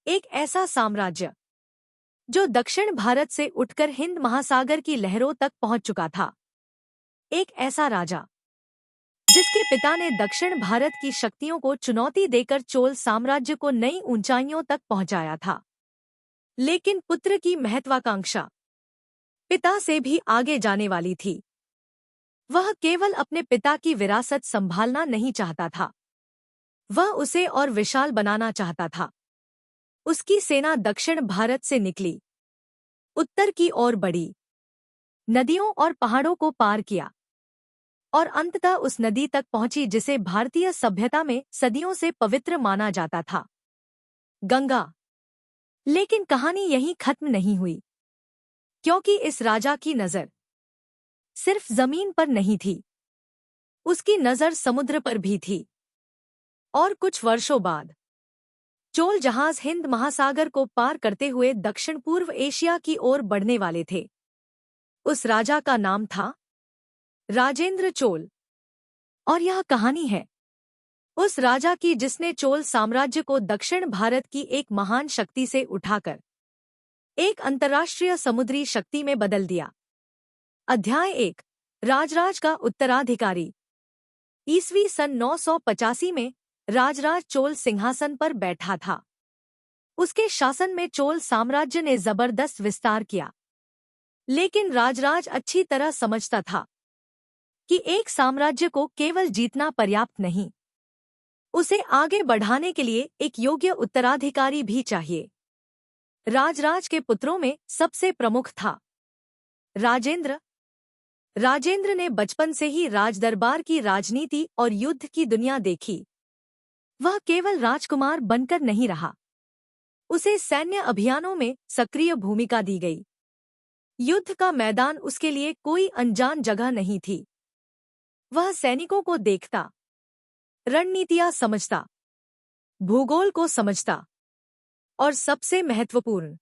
एक ऐसा साम्राज्य जो दक्षिण भारत से उठकर हिंद महासागर की लहरों तक पहुंच चुका था। एक ऐसा राजा जिसके पिता ने दक्षिण भारत की शक्तियों को चुनौती देकर चोल साम्राज्य को नई ऊंचाइयों तक पहुंचाया था। लेकिन पुत्र की महत्वाकांक्षा पिता से भी आगे जाने वाली थी। वह केवल अपने पिता की विरासत संभालना नहीं चाहता था, वह उसे और विशाल बनाना चाहता था। उसकी सेना दक्षिण भारत से निकली, उत्तर की ओर बढ़ी, नदियों और पहाड़ों को पार किया और अंततः उस नदी तक पहुंची जिसे भारतीय सभ्यता में सदियों से पवित्र माना जाता था, गंगा। लेकिन कहानी यहीं खत्म नहीं हुई, क्योंकि इस राजा की नजर सिर्फ जमीन पर नहीं थी, उसकी नजर समुद्र पर भी थी। और कुछ वर्षों बाद चोल जहाज हिंद महासागर को पार करते हुए दक्षिण पूर्व एशिया की ओर बढ़ने वाले थे। उस राजा का नाम था राजेंद्र चोल। और यह कहानी है उस राजा की जिसने चोल साम्राज्य को दक्षिण भारत की एक महान शक्ति से उठाकर एक अंतर्राष्ट्रीय समुद्री शक्ति में बदल दिया। अध्याय 1, राजराज का उत्तराधिकारी। ईस्वी सन 985 में राजराज चोल सिंहासन पर बैठा था। उसके शासन में चोल साम्राज्य ने जबरदस्त विस्तार किया। लेकिन राजराज अच्छी तरह समझता था कि एक साम्राज्य को केवल जीतना पर्याप्त नहीं, उसे आगे बढ़ाने के लिए एक योग्य उत्तराधिकारी भी चाहिए। राजराज के पुत्रों में सबसे प्रमुख था राजेंद्र। राजेंद्र ने बचपन से ही राजदरबार की राजनीति और युद्ध की दुनिया देखी। वह केवल राजकुमार बनकर नहीं रहा, उसे सैन्य अभियानों में सक्रिय भूमिका दी गई। युद्ध का मैदान उसके लिए कोई अनजान जगह नहीं थी। वह सैनिकों को देखता, रणनीतियां समझता, भूगोल को समझता और सबसे महत्वपूर्ण,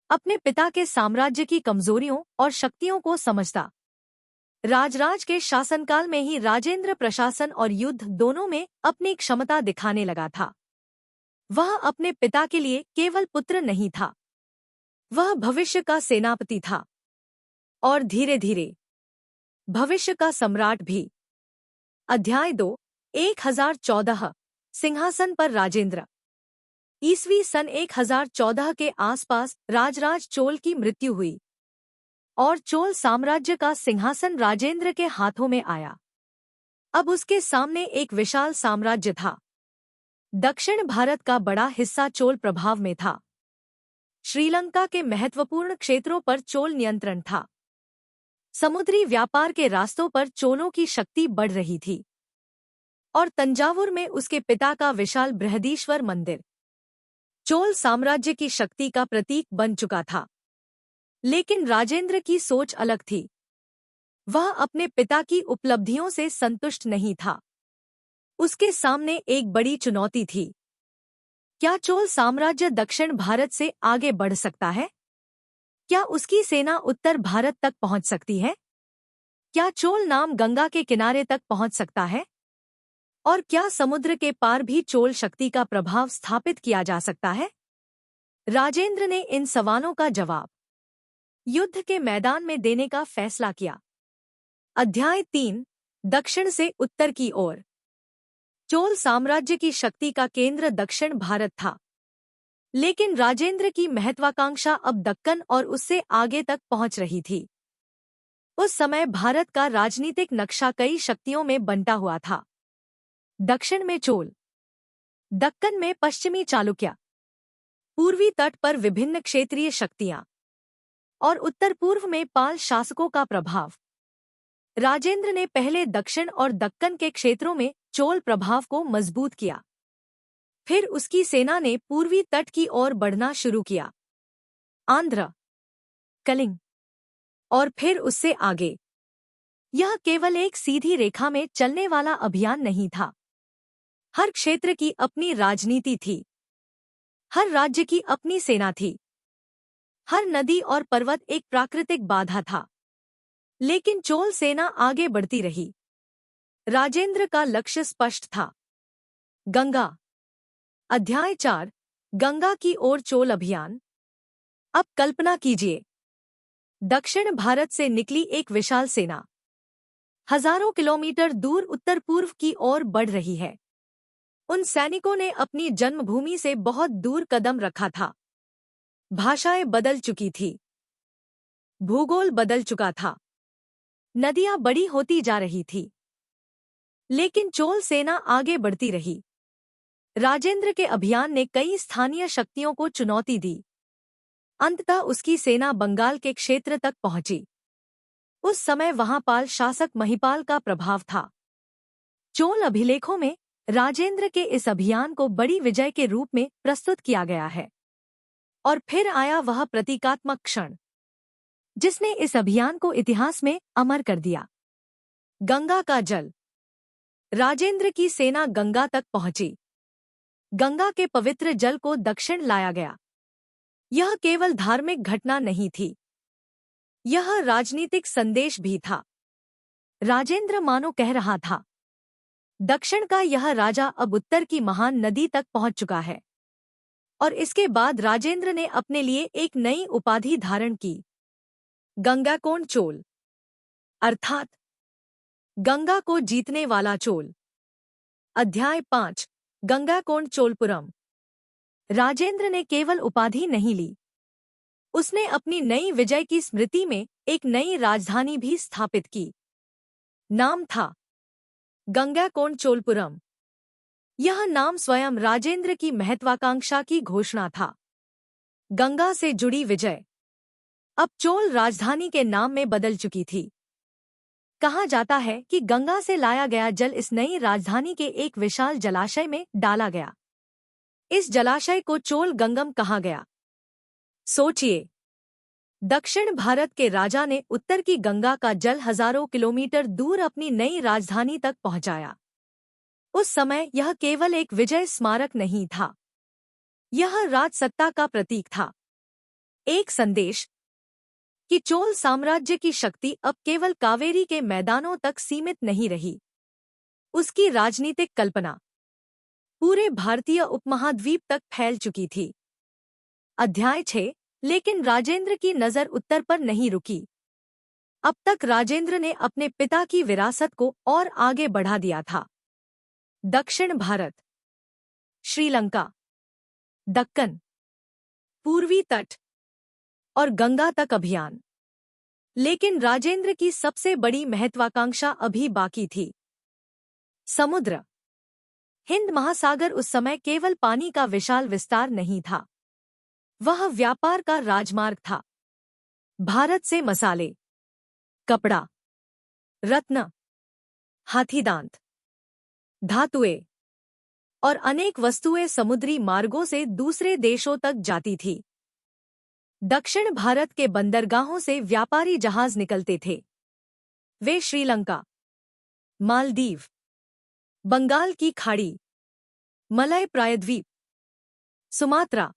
अपने पिता के साम्राज्य की कमजोरियों और शक्तियों को समझता। राजराज के शासनकाल में ही राजेंद्र प्रशासन और युद्ध दोनों में अपनी क्षमता दिखाने लगा था। वह अपने पिता के लिए केवल पुत्र नहीं था, वह भविष्य का सेनापति था और धीरे धीरे भविष्य का सम्राट भी। अध्याय 2, 1014, सिंहासन पर राजेंद्र। ईस्वी सन 1014 के आसपास राजराज चोल की मृत्यु हुई और चोल साम्राज्य का सिंहासन राजेंद्र के हाथों में आया। अब उसके सामने एक विशाल साम्राज्य था। दक्षिण भारत का बड़ा हिस्सा चोल प्रभाव में था। श्रीलंका के महत्वपूर्ण क्षेत्रों पर चोल नियंत्रण था। समुद्री व्यापार के रास्तों पर चोलों की शक्ति बढ़ रही थी और तंजावुर में उसके पिता का विशाल बृहदीश्वर मंदिर चोल साम्राज्य की शक्ति का प्रतीक बन चुका था। लेकिन राजेंद्र की सोच अलग थी। वह अपने पिता की उपलब्धियों से संतुष्ट नहीं था। उसके सामने एक बड़ी चुनौती थी। क्या चोल साम्राज्य दक्षिण भारत से आगे बढ़ सकता है? क्या उसकी सेना उत्तर भारत तक पहुंच सकती है? क्या चोल नाम गंगा के किनारे तक पहुंच सकता है? और क्या समुद्र के पार भी चोल शक्ति का प्रभाव स्थापित किया जा सकता है? राजेंद्र ने इन सवालों का जवाब युद्ध के मैदान में देने का फैसला किया। अध्याय 3, दक्षिण से उत्तर की ओर। चोल साम्राज्य की शक्ति का केंद्र दक्षिण भारत था, लेकिन राजेंद्र की महत्वाकांक्षा अब दक्कन और उससे आगे तक पहुंच रही थी। उस समय भारत का राजनीतिक नक्शा कई शक्तियों में बंटा हुआ था। दक्षिण में चोल, दक्कन में पश्चिमी चालुक्य, पूर्वी तट पर विभिन्न क्षेत्रीय शक्तियां और उत्तर पूर्व में पाल शासकों का प्रभाव। राजेंद्र ने पहले दक्षिण और दक्कन के क्षेत्रों में चोल प्रभाव को मजबूत किया। फिर उसकी सेना ने पूर्वी तट की ओर बढ़ना शुरू किया, आंध्र, कलिंग और फिर उससे आगे। यह केवल एक सीधी रेखा में चलने वाला अभियान नहीं था। हर क्षेत्र की अपनी राजनीति थी, हर राज्य की अपनी सेना थी, हर नदी और पर्वत एक प्राकृतिक बाधा था। लेकिन चोल सेना आगे बढ़ती रही। राजेंद्र का लक्ष्य स्पष्ट था, गंगा। अध्याय 4, गंगा की ओर चोल अभियान। अब कल्पना कीजिए, दक्षिण भारत से निकली एक विशाल सेना हजारों किलोमीटर दूर उत्तर पूर्व की ओर बढ़ रही है। उन सैनिकों ने अपनी जन्मभूमि से बहुत दूर कदम रखा था। भाषाएं बदल चुकी थी, भूगोल बदल चुका था, नदियां बड़ी होती जा रही थी, लेकिन चोल सेना आगे बढ़ती रही। राजेंद्र के अभियान ने कई स्थानीय शक्तियों को चुनौती दी। अंततः उसकी सेना बंगाल के क्षेत्र तक पहुंची। उस समय वहां पाल शासक महिपाल का प्रभाव था। चोल अभिलेखों में राजेंद्र के इस अभियान को बड़ी विजय के रूप में प्रस्तुत किया गया है। और फिर आया वह प्रतीकात्मक क्षण जिसने इस अभियान को इतिहास में अमर कर दिया। गंगा का जल। राजेंद्र की सेना गंगा तक पहुंची। गंगा के पवित्र जल को दक्षिण लाया गया। यह केवल धार्मिक घटना नहीं थी, यह राजनीतिक संदेश भी था। राजेंद्र मानो कह रहा था, दक्षिण का यह राजा अब उत्तर की महान नदी तक पहुंच चुका है। और इसके बाद राजेंद्र ने अपने लिए एक नई उपाधि धारण की, गंगाकोण चोल, अर्थात गंगा को जीतने वाला चोल। अध्याय 5, गंगाकोण चोलपुरम। राजेंद्र ने केवल उपाधि नहीं ली, उसने अपनी नई विजय की स्मृति में एक नई राजधानी भी स्थापित की। नाम था गंगाकोण चोलपुरम। यह नाम स्वयं राजेंद्र की महत्वाकांक्षा की घोषणा था। गंगा से जुड़ी विजय अब चोल राजधानी के नाम में बदल चुकी थी। कहा जाता है कि गंगा से लाया गया जल इस नई राजधानी के एक विशाल जलाशय में डाला गया। इस जलाशय को चोल गंगम कहा गया। सोचिए, दक्षिण भारत के राजा ने उत्तर की गंगा का जल हजारों किलोमीटर दूर अपनी नई राजधानी तक पहुंचाया। उस समय यह केवल एक विजय स्मारक नहीं था, यह राजसत्ता का प्रतीक था। एक संदेश कि चोल साम्राज्य की शक्ति अब केवल कावेरी के मैदानों तक सीमित नहीं रही। उसकी राजनीतिक कल्पना पूरे भारतीय उपमहाद्वीप तक फैल चुकी थी। अध्याय 6। लेकिन राजेंद्र की नजर उत्तर पर नहीं रुकी। अब तक राजेंद्र ने अपने पिता की विरासत को और आगे बढ़ा दिया था। दक्षिण भारत, श्रीलंका, दक्कन, पूर्वी तट और गंगा तक अभियान। लेकिन राजेंद्र की सबसे बड़ी महत्वाकांक्षा अभी बाकी थी। समुद्र। हिंद महासागर उस समय केवल पानी का विशाल विस्तार नहीं था, वह व्यापार का राजमार्ग था। भारत से मसाले, कपड़ा, रत्न, हाथीदांत, धातुएं और अनेक वस्तुएं समुद्री मार्गों से दूसरे देशों तक जाती थी। दक्षिण भारत के बंदरगाहों से व्यापारी जहाज निकलते थे। वे श्रीलंका, मालदीव, बंगाल की खाड़ी, मलय प्रायद्वीप, सुमात्रा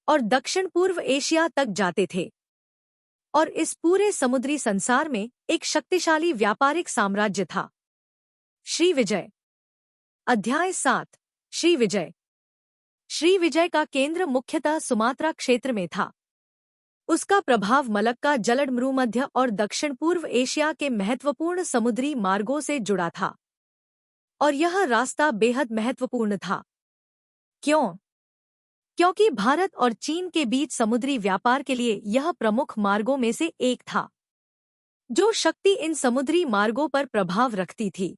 और दक्षिण पूर्व एशिया तक जाते थे। और इस पूरे समुद्री संसार में एक शक्तिशाली व्यापारिक साम्राज्य था। श्रीविजय। अध्याय 7। श्रीविजय। श्रीविजय का केंद्र मुख्यतः सुमात्रा क्षेत्र में था। उसका प्रभाव मलक्का जलडमरूमध्य और दक्षिण पूर्व एशिया के महत्वपूर्ण समुद्री मार्गों से जुड़ा था। और यह रास्ता बेहद महत्वपूर्ण था। क्यों? क्योंकि भारत और चीन के बीच समुद्री व्यापार के लिए यह प्रमुख मार्गों में से एक था। जो शक्ति इन समुद्री मार्गों पर प्रभाव रखती थी,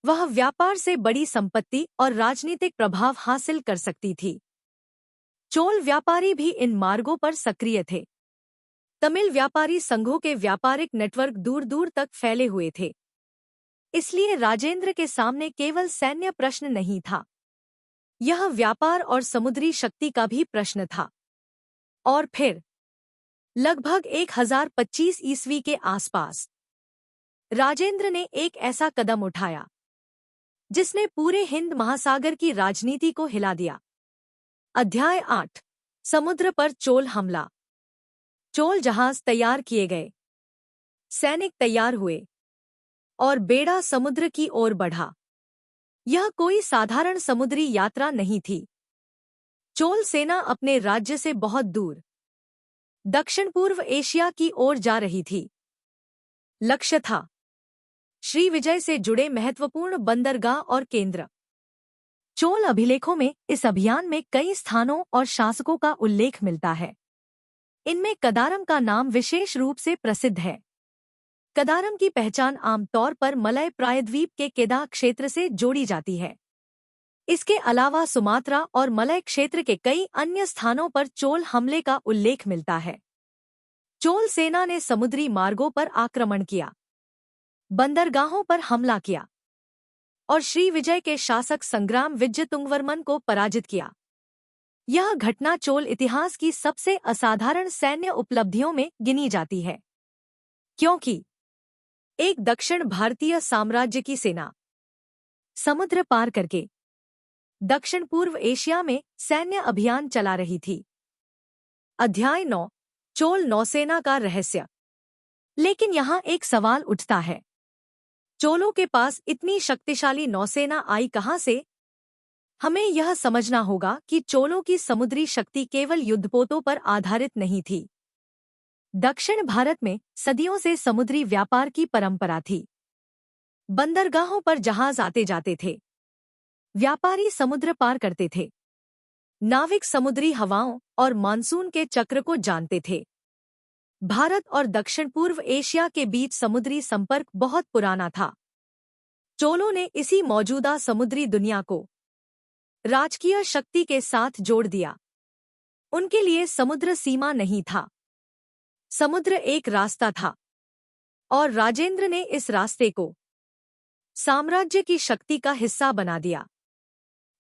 वह व्यापार से बड़ी संपत्ति और राजनीतिक प्रभाव हासिल कर सकती थी। चोल व्यापारी भी इन मार्गों पर सक्रिय थे। तमिल व्यापारी संघों के व्यापारिक नेटवर्क दूर दूर तक फैले हुए थे। इसलिए राजेंद्र के सामने केवल सैन्य प्रश्न नहीं था, यह व्यापार और समुद्री शक्ति का भी प्रश्न था। और फिर लगभग 1025 ईस्वी के आसपास राजेंद्र ने एक ऐसा कदम उठाया जिसने पूरे हिंद महासागर की राजनीति को हिला दिया। अध्याय 8। समुद्र पर चोल हमला। चोल जहाज तैयार किए गए, सैनिक तैयार हुए और बेड़ा समुद्र की ओर बढ़ा। यह कोई साधारण समुद्री यात्रा नहीं थी। चोल सेना अपने राज्य से बहुत दूर दक्षिण पूर्व एशिया की ओर जा रही थी। लक्ष्य था श्रीविजय से जुड़े महत्वपूर्ण बंदरगाह और केंद्र। चोल अभिलेखों में इस अभियान में कई स्थानों और शासकों का उल्लेख मिलता है। इनमें कदारम का नाम विशेष रूप से प्रसिद्ध है। कदारम की पहचान आमतौर पर मलय प्रायद्वीप के केदाह क्षेत्र से जोड़ी जाती है। इसके अलावा सुमात्रा और मलय क्षेत्र के कई अन्य स्थानों पर चोल हमले का उल्लेख मिलता है। चोल सेना ने समुद्री मार्गों पर आक्रमण किया, बंदरगाहों पर हमला किया और श्रीविजय के शासक संग्राम विजयतुंगवर्मन को पराजित किया। यह घटना चोल इतिहास की सबसे असाधारण सैन्य उपलब्धियों में गिनी जाती है, क्योंकि एक दक्षिण भारतीय साम्राज्य की सेना समुद्र पार करके दक्षिण पूर्व एशिया में सैन्य अभियान चला रही थी। अध्याय 9 चोल नौसेना का रहस्य। लेकिन यहाँ एक सवाल उठता है, चोलों के पास इतनी शक्तिशाली नौसेना आई कहाँ से? हमें यह समझना होगा कि चोलों की समुद्री शक्ति केवल युद्धपोतों पर आधारित नहीं थी। दक्षिण भारत में सदियों से समुद्री व्यापार की परंपरा थी। बंदरगाहों पर जहाज आते जाते थे, व्यापारी समुद्र पार करते थे, नाविक समुद्री हवाओं और मानसून के चक्र को जानते थे। भारत और दक्षिण पूर्व एशिया के बीच समुद्री संपर्क बहुत पुराना था। चोलों ने इसी मौजूदा समुद्री दुनिया को राजकीय शक्ति के साथ जोड़ दिया। उनके लिए समुद्र सीमा नहीं था, समुद्र एक रास्ता था, और राजेंद्र ने इस रास्ते को साम्राज्य की शक्ति का हिस्सा बना दिया।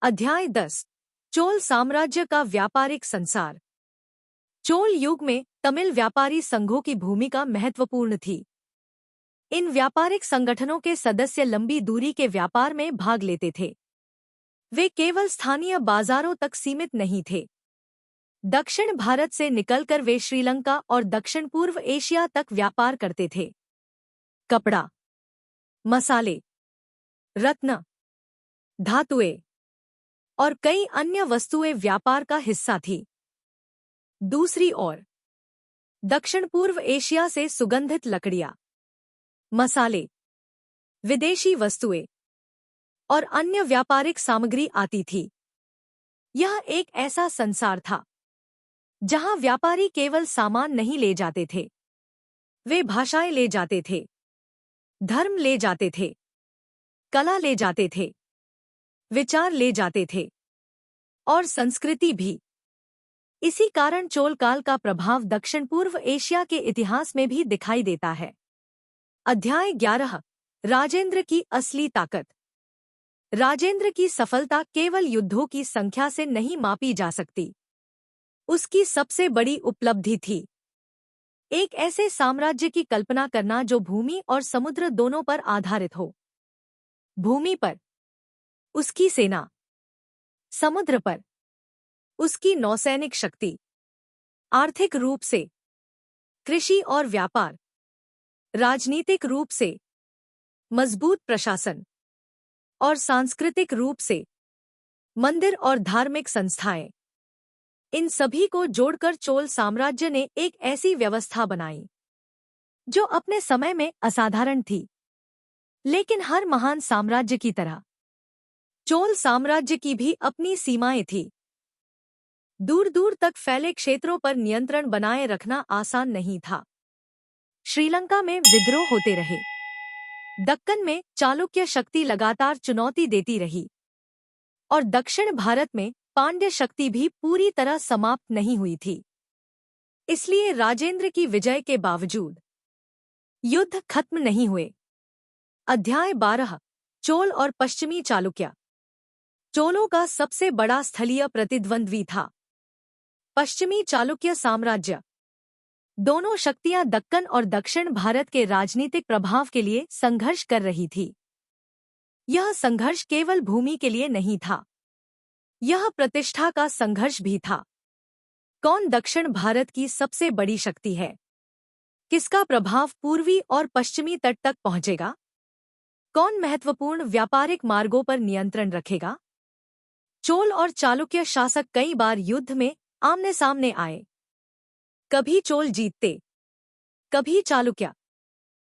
अध्याय 10 चोल साम्राज्य का व्यापारिक संसार। चोल युग में तमिल व्यापारी संघों की भूमिका महत्वपूर्ण थी। इन व्यापारिक संगठनों के सदस्य लंबी दूरी के व्यापार में भाग लेते थे। वे केवल स्थानीय बाजारों तक सीमित नहीं थे। दक्षिण भारत से निकलकर वे श्रीलंका और दक्षिण पूर्व एशिया तक व्यापार करते थे। कपड़ा, मसाले, रत्न, धातुएं और कई अन्य वस्तुएं व्यापार का हिस्सा थी। दूसरी ओर दक्षिण पूर्व एशिया से सुगंधित लकड़ियां, मसाले, विदेशी वस्तुएं और अन्य व्यापारिक सामग्री आती थी। यह एक ऐसा संसार था जहां व्यापारी केवल सामान नहीं ले जाते थे, वे भाषाएं ले जाते थे, धर्म ले जाते थे, कला ले जाते थे, विचार ले जाते थे और संस्कृति भी। इसी कारण चोल काल का प्रभाव दक्षिण पूर्व एशिया के इतिहास में भी दिखाई देता है। अध्याय 11 राजेंद्र की असली ताकत। राजेंद्र की सफलता केवल युद्धों की संख्या से नहीं मापी जा सकती। उसकी सबसे बड़ी उपलब्धि थी एक ऐसे साम्राज्य की कल्पना करना जो भूमि और समुद्र दोनों पर आधारित हो। भूमि पर उसकी सेना, समुद्र पर उसकी नौसैनिक शक्ति, आर्थिक रूप से कृषि और व्यापार, राजनीतिक रूप से मजबूत प्रशासन और सांस्कृतिक रूप से मंदिर और धार्मिक संस्थाएं। इन सभी को जोड़कर चोल साम्राज्य ने एक ऐसी व्यवस्था बनाई जो अपने समय में असाधारण थी। लेकिन हर महान साम्राज्य की तरह चोल साम्राज्य की भी अपनी सीमाएं थी। दूर दूर तक फैले क्षेत्रों पर नियंत्रण बनाए रखना आसान नहीं था। श्रीलंका में विद्रोह होते रहे, दक्कन में चालुक्य शक्ति लगातार चुनौती देती रही और दक्षिण भारत में पांड्य शक्ति भी पूरी तरह समाप्त नहीं हुई थी। इसलिए राजेंद्र की विजय के बावजूद युद्ध खत्म नहीं हुए। अध्याय 12 चोल और पश्चिमी चालुक्य। चोलों का सबसे बड़ा स्थलीय प्रतिद्वंद्वी था पश्चिमी चालुक्य साम्राज्य। दोनों शक्तियां दक्कन और दक्षिण भारत के राजनीतिक प्रभाव के लिए संघर्ष कर रही थी। यह संघर्ष केवल भूमि के लिए नहीं था, यह प्रतिष्ठा का संघर्ष भी था। कौन दक्षिण भारत की सबसे बड़ी शक्ति है? किसका प्रभाव पूर्वी और पश्चिमी तट तक पहुंचेगा? कौन महत्वपूर्ण व्यापारिक मार्गों पर नियंत्रण रखेगा? चोल और चालुक्य शासक कई बार युद्ध में आमने सामने आए। कभी चोल जीतते, कभी चालुक्य।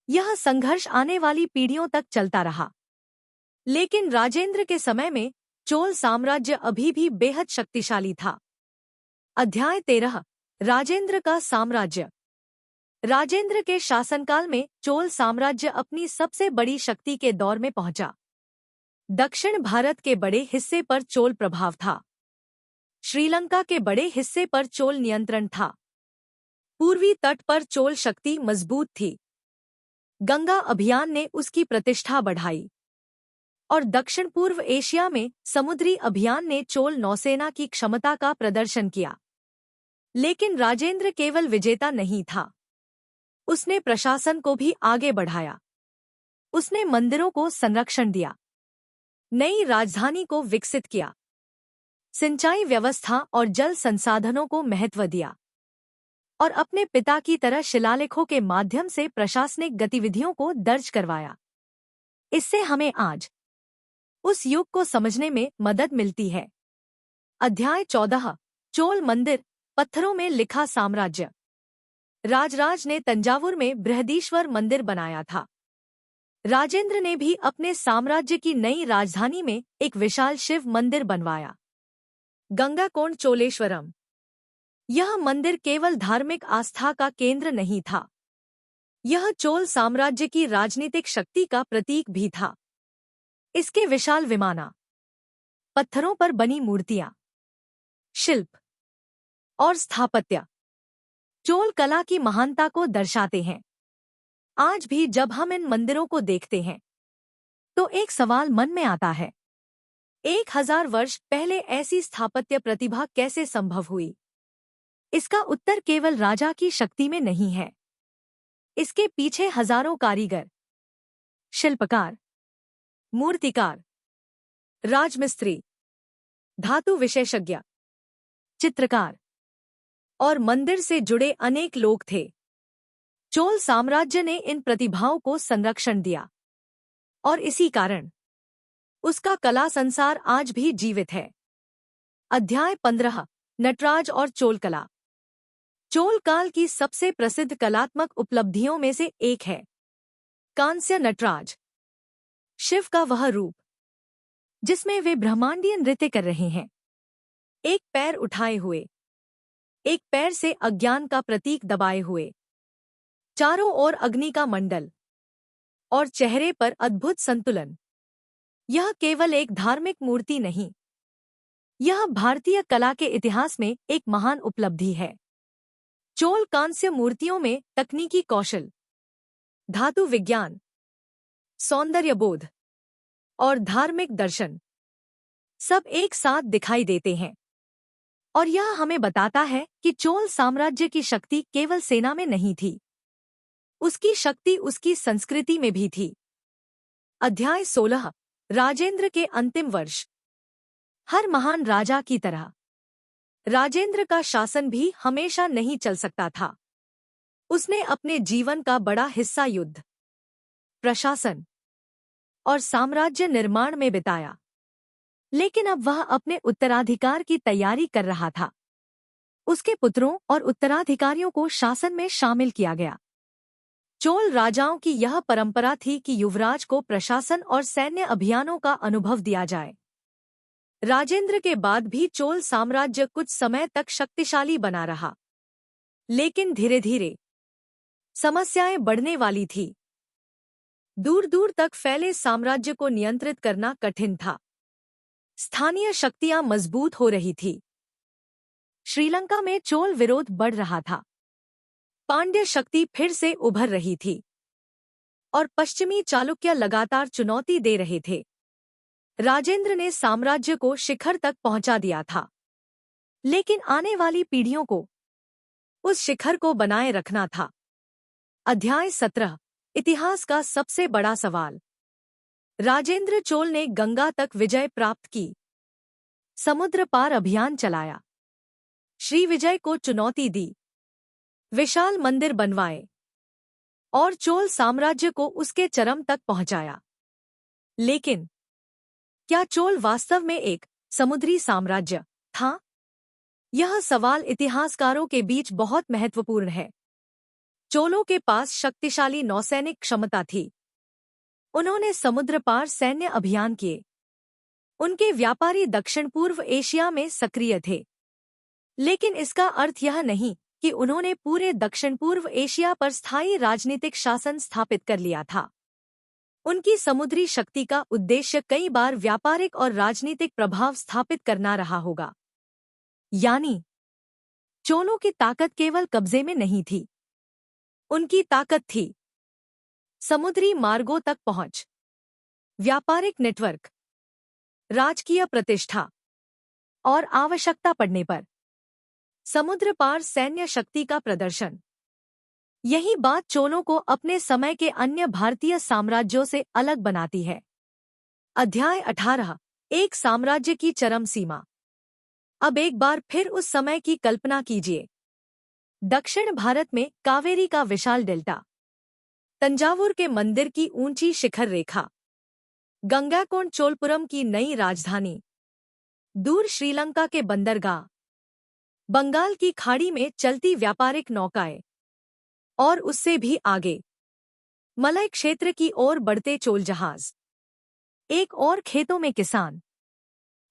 यह संघर्ष आने वाली पीढ़ियों तक चलता रहा। लेकिन राजेंद्र के समय में चोल साम्राज्य अभी भी बेहद शक्तिशाली था। अध्याय 13 राजेंद्र का साम्राज्य। राजेंद्र के शासनकाल में चोल साम्राज्य अपनी सबसे बड़ी शक्ति के दौर में पहुंचा। दक्षिण भारत के बड़े हिस्से पर चोल प्रभाव था। श्रीलंका के बड़े हिस्से पर चोल नियंत्रण था। पूर्वी तट पर चोल शक्ति मजबूत थी। गंगा अभियान ने उसकी प्रतिष्ठा बढ़ाई और दक्षिण पूर्व एशिया में समुद्री अभियान ने चोल नौसेना की क्षमता का प्रदर्शन किया। लेकिन राजेंद्र केवल विजेता नहीं था, उसने प्रशासन को भी आगे बढ़ाया। उसने मंदिरों को संरक्षण दिया, नई राजधानी को विकसित किया, सिंचाई व्यवस्था और जल संसाधनों को महत्व दिया और अपने पिता की तरह शिलालेखों के माध्यम से प्रशासनिक गतिविधियों को दर्ज करवाया। इससे हमें आज उस युग को समझने में मदद मिलती है। अध्याय 14 चोल मंदिर, पत्थरों में लिखा साम्राज्य। राजराज ने तंजावुर में बृहदीश्वर मंदिर बनाया था। राजेंद्र ने भी अपने साम्राज्य की नई राजधानी में एक विशाल शिव मंदिर बनवाया, गंगाकोंड चोलेश्वरम। यह मंदिर केवल धार्मिक आस्था का केंद्र नहीं था, यह चोल साम्राज्य की राजनीतिक शक्ति का प्रतीक भी था। इसके विशाल विमाना, पत्थरों पर बनी मूर्तियां, शिल्प और स्थापत्य चोल कला की महानता को दर्शाते हैं। आज भी जब हम इन मंदिरों को देखते हैं तो एक सवाल मन में आता है, 1000 वर्ष पहले ऐसी स्थापत्य प्रतिभा कैसे संभव हुई? इसका उत्तर केवल राजा की शक्ति में नहीं है। इसके पीछे हजारों कारीगर, शिल्पकार, मूर्तिकार, राजमिस्त्री, धातु विशेषज्ञ, चित्रकार और मंदिर से जुड़े अनेक लोग थे। चोल साम्राज्य ने इन प्रतिभाओं को संरक्षण दिया और इसी कारण उसका कला संसार आज भी जीवित है। अध्याय 15 नटराज और चोल कला। चोल काल की सबसे प्रसिद्ध कलात्मक उपलब्धियों में से एक है कांस्य नटराज, शिव का वह रूप जिसमें वे ब्रह्मांडीय नृत्य कर रहे हैं, एक पैर उठाए हुए, एक पैर से अज्ञान का प्रतीक दबाए हुए, चारों ओर अग्नि का मंडल और चेहरे पर अद्भुत संतुलन। यह केवल एक धार्मिक मूर्ति नहीं, यह भारतीय कला के इतिहास में एक महान उपलब्धि है। चोल कांस्य मूर्तियों में तकनीकी कौशल, धातु विज्ञान, सौंदर्य बोध और धार्मिक दर्शन सब एक साथ दिखाई देते हैं और यह हमें बताता है कि चोल साम्राज्य की शक्ति केवल सेना में नहीं थी, उसकी शक्ति उसकी संस्कृति में भी थी। अध्याय 16 राजेंद्र के अंतिम वर्ष। हर महान राजा की तरह राजेंद्र का शासन भी हमेशा नहीं चल सकता था। उसने अपने जीवन का बड़ा हिस्सा युद्ध, प्रशासन और साम्राज्य निर्माण में बिताया। लेकिन अब वह अपने उत्तराधिकार की तैयारी कर रहा था। उसके पुत्रों और उत्तराधिकारियों को शासन में शामिल किया गया। चोल राजाओं की यह परंपरा थी कि युवराज को प्रशासन और सैन्य अभियानों का अनुभव दिया जाए। राजेंद्र के बाद भी चोल साम्राज्य कुछ समय तक शक्तिशाली बना रहा, लेकिन धीरे धीरे समस्याएं बढ़ने वाली थी। दूर दूर तक फैले साम्राज्य को नियंत्रित करना कठिन था। स्थानीय शक्तियां मजबूत हो रही थी। श्रीलंका में चोल विरोध बढ़ रहा था। पांड्य शक्ति फिर से उभर रही थी और पश्चिमी चालुक्य लगातार चुनौती दे रहे थे। राजेंद्र ने साम्राज्य को शिखर तक पहुंचा दिया था, लेकिन आने वाली पीढ़ियों को उस शिखर को बनाए रखना था। अध्याय 17 इतिहास का सबसे बड़ा सवाल। राजेंद्र चोल ने गंगा तक विजय प्राप्त की, समुद्र पार अभियान चलाया, श्री विजय को चुनौती दी, विशाल मंदिर बनवाए और चोल साम्राज्य को उसके चरम तक पहुंचाया। लेकिन क्या चोल वास्तव में एक समुद्री साम्राज्य था? यह सवाल इतिहासकारों के बीच बहुत महत्वपूर्ण है। चोलों के पास शक्तिशाली नौसैनिक क्षमता थी। उन्होंने समुद्र पार सैन्य अभियान किए। उनके व्यापारी दक्षिण पूर्व एशिया में सक्रिय थे। लेकिन इसका अर्थ यह नहीं कि उन्होंने पूरे दक्षिण पूर्व एशिया पर स्थायी राजनीतिक शासन स्थापित कर लिया था। उनकी समुद्री शक्ति का उद्देश्य कई बार व्यापारिक और राजनीतिक प्रभाव स्थापित करना रहा होगा। यानी चोलों की ताकत केवल कब्जे में नहीं थी, उनकी ताकत थी समुद्री मार्गों तक पहुंच, व्यापारिक नेटवर्क, राजकीय प्रतिष्ठा और आवश्यकता पड़ने पर समुद्र पार सैन्य शक्ति का प्रदर्शन। यही बात चोलों को अपने समय के अन्य भारतीय साम्राज्यों से अलग बनाती है। अध्याय 18 एक साम्राज्य की चरम सीमा। अब एक बार फिर उस समय की कल्पना कीजिए। दक्षिण भारत में कावेरी का विशाल डेल्टा, तंजावुर के मंदिर की ऊंची शिखर रेखा, गंगाकोंड चोलपुरम की नई राजधानी, दूर श्रीलंका के बंदरगाह, बंगाल की खाड़ी में चलती व्यापारिक नौकाएं और उससे भी आगे मलय क्षेत्र की ओर बढ़ते चोल जहाज। एक और खेतों में किसान,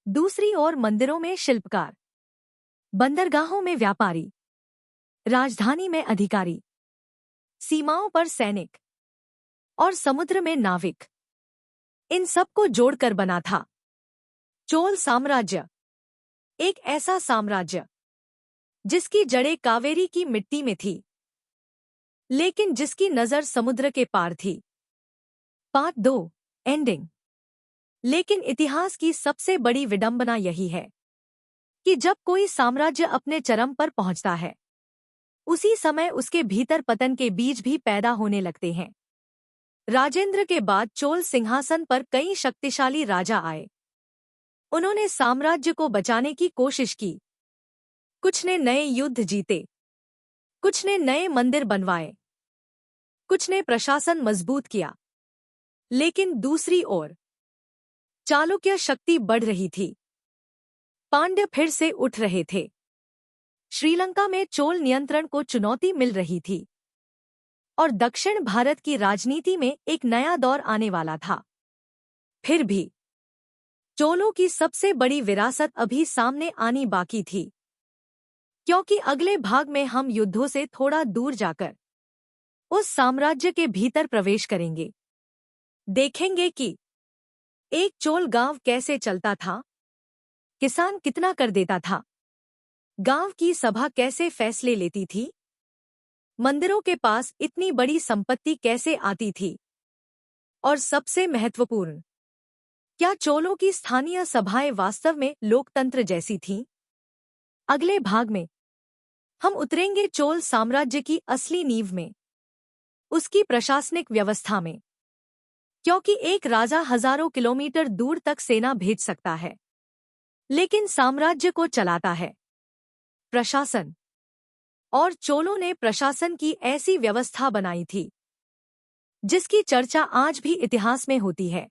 दूसरी ओर मंदिरों में शिल्पकार, बंदरगाहों में व्यापारी, राजधानी में अधिकारी, सीमाओं पर सैनिक और समुद्र में नाविक। इन सबको जोड़कर बना था चोल साम्राज्य। एक ऐसा साम्राज्य जिसकी जड़ें कावेरी की मिट्टी में थी, लेकिन जिसकी नजर समुद्र के पार थी। Part 2 ending. लेकिन इतिहास की सबसे बड़ी विडंबना यही है कि जब कोई साम्राज्य अपने चरम पर पहुंचता है, उसी समय उसके भीतर पतन के बीज भी पैदा होने लगते हैं। राजेंद्र के बाद चोल सिंहासन पर कई शक्तिशाली राजा आए। उन्होंने साम्राज्य को बचाने की कोशिश की। कुछ ने नए युद्ध जीते, कुछ ने नए मंदिर बनवाए, कुछ ने प्रशासन मजबूत किया। लेकिन दूसरी ओर चालुक्य शक्ति बढ़ रही थी। पांड्य फिर से उठ रहे थे। श्रीलंका में चोल नियंत्रण को चुनौती मिल रही थी और दक्षिण भारत की राजनीति में एक नया दौर आने वाला था। फिर भी चोलों की सबसे बड़ी विरासत अभी सामने आनी बाकी थी, क्योंकि अगले भाग में हम युद्धों से थोड़ा दूर जाकर उस साम्राज्य के भीतर प्रवेश करेंगे। देखेंगे कि एक चोल गांव कैसे चलता था, किसान कितना कर देता था, गांव की सभा कैसे फैसले लेती थी, मंदिरों के पास इतनी बड़ी संपत्ति कैसे आती थी, और सबसे महत्वपूर्ण, क्या चोलों की स्थानीय सभाएं वास्तव में लोकतंत्र जैसी थीं? अगले भाग में हम उतरेंगे चोल साम्राज्य की असली नींव में, उसकी प्रशासनिक व्यवस्था में, क्योंकि एक राजा हजारों किलोमीटर दूर तक सेना भेज सकता है, लेकिन साम्राज्य को चलाता है प्रशासन। और चोलों ने प्रशासन की ऐसी व्यवस्था बनाई थी जिसकी चर्चा आज भी इतिहास में होती है।